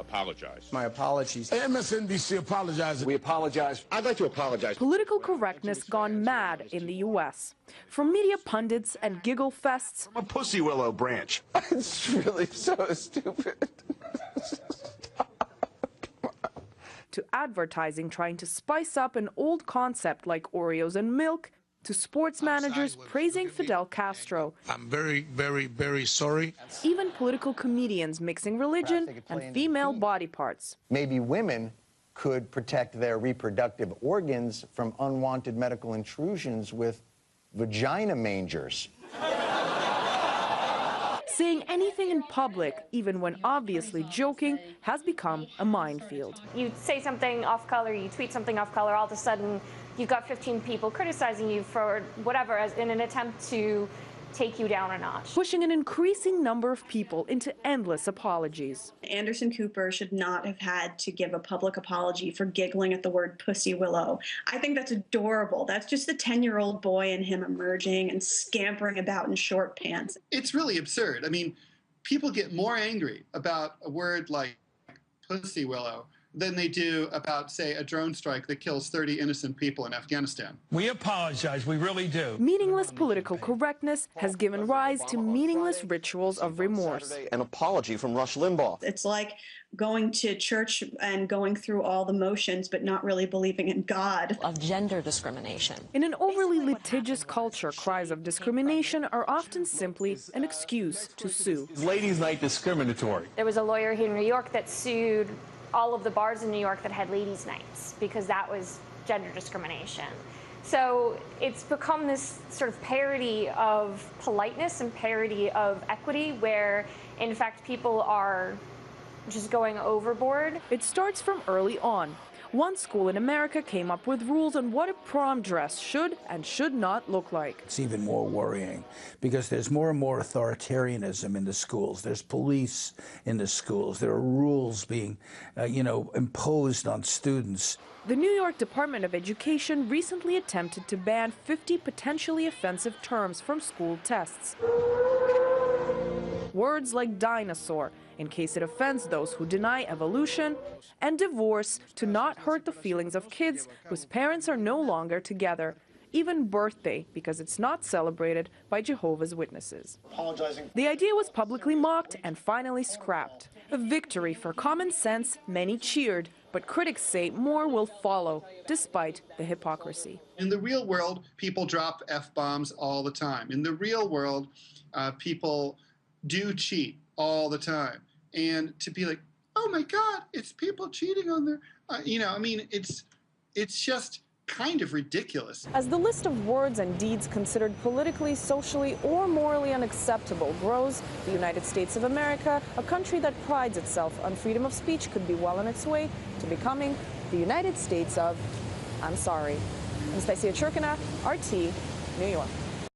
apologize. My apologies. MSNBC apologizes. We apologize. I'd like to apologize. Political correctness gone mad in the U.S. From media pundits and giggle fests. I'm a pussy willow branch. It's really so stupid. To advertising trying to spice up an old concept like Oreos and milk, to sports managers praising Fidel Castro. I'm very, very, very sorry. Even political comedians mixing religion and female body parts. Maybe women could protect their reproductive organs from unwanted medical intrusions with vagina mangers. Saying anything in public, even when obviously joking, has become a minefield. You say something off color, you tweet something off color, all of a sudden you've got 15 people criticizing you for whatever as in an attempt to take you down a notch. Pushing an increasing number of people into endless apologies. Anderson Cooper should not have had to give a public apology for giggling at the word pussy willow. I think that's adorable. That's just the 10-year-old boy in him emerging and scampering about in short pants. It's really absurd. I mean, people get more angry about a word like pussy willow than they do about, say, a drone strike that kills 30 innocent people in Afghanistan. We apologize, we really do. Meaningless political correctness has given rise to meaningless rituals of remorse. An apology from Rush Limbaugh. It's like going to church and going through all the motions but not really believing in God. Of gender discrimination. In an overly litigious culture, cries of discrimination are often simply an excuse to sue. Is Ladies' Night discriminatory? There was a lawyer here in New York that sued all of the bars in New York that had ladies' nights because that was gender discrimination. So it's become this sort of parody of politeness and parody of equity where, in fact, people are just going overboard. It starts from early on. One school in America came up with rules on what a prom dress should and should not look like. It's even more worrying because there's more and more authoritarianism in the schools. There's police in the schools. There are rules being, imposed on students. The New York Department of Education recently attempted to ban 50 potentially offensive terms from school tests. Words like dinosaur, in case it offends those who deny evolution, and divorce, to not hurt the feelings of kids whose parents are no longer together. Even birthday, because it's not celebrated by Jehovah's Witnesses. The idea was publicly mocked and finally scrapped. A victory for common sense many cheered, but critics say more will follow, despite the hypocrisy. In the real world, people drop F-bombs all the time. In the real world, people do cheat all the time. And to be like, oh my God, it's people cheating on their, it's just kind of ridiculous. As the list of words and deeds considered politically, socially, or morally unacceptable grows, the United States of America, a country that prides itself on freedom of speech, could be well on its way to becoming the United States of, I'm sorry. Anastasia Churkina, RT, New York.